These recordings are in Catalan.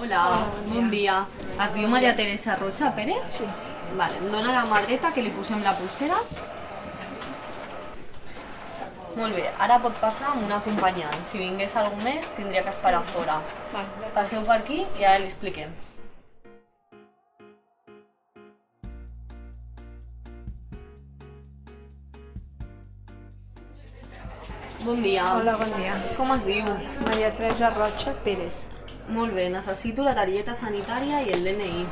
Hola, bon dia. Es diu Maria Teresa Rocha Pérez? Sí. Vale, em dona la mà dreta que li posem la pulsera. Molt bé, ara pot passar amb un acompanyant. Si vingués algú més, tindria que esperar fora. Vale. Passeu per aquí i ara li expliquem. Bon dia. Hola, bon dia. Com es diu? Maria Teresa Rocha Pérez. Molt bé, necessito la targeta sanitària i el DNI.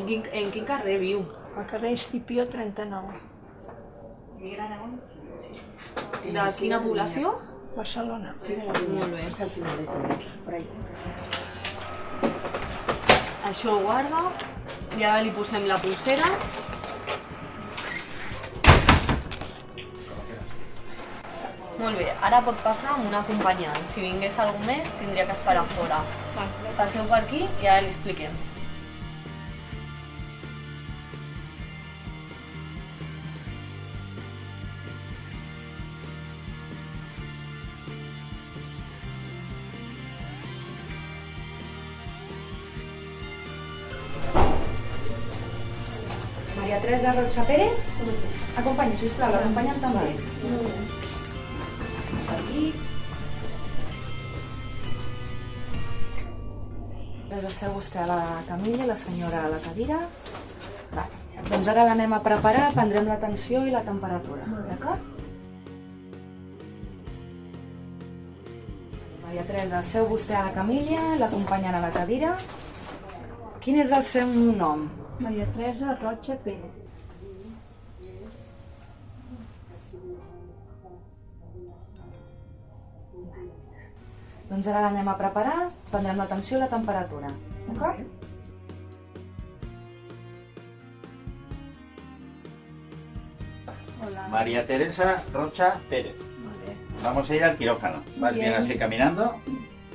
En quin carrer viu? Al carrer Escipió 39, De quina població? Barcelona. Molt bé. Això ho guarda i ara li posem la pulsera. Molt bé, ara pot passar amb un acompanyant. Si vingués algú més, tindria que esperar fora. Vale. Passeu per aquí i ara li expliquem. Maria Teresa Rocha Pérez, acompanya'm, sisplau, l'acompanya'm també. Per aquí. Deixeu vostè a la camilla, la senyora a la cadira. Vale. Doncs ara l'anem a preparar, prendrem la tensió i la temperatura, d'acord? Maria Teresa, seu vostè a la camilla, l'acompanyant a la cadira. Quin és el seu nom? Maria Teresa Rocha Pérez. Doncs ara l'anem a preparar, prendrem la tensió i la temperatura, d'acord? Hola. María Teresa Rocha Pérez. Vale. Vamos a ir al quirófano. ¿Vas bien Bien. así caminando?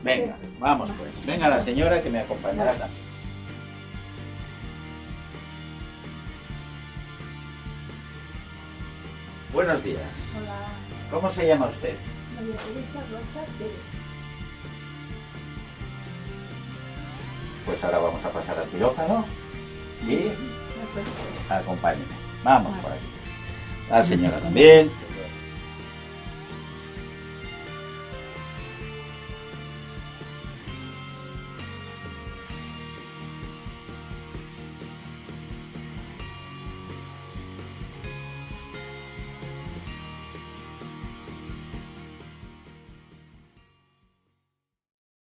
Venga, vamos pues. Venga la señora que me acompañará acá. Buenos días. Hola. ¿Cómo se llama usted? Maria Teresa Rocha Pérez. Pues ahora vamos a pasar al quirófano y Perfecto. acompáñeme. Vamos por aquí. La señora también.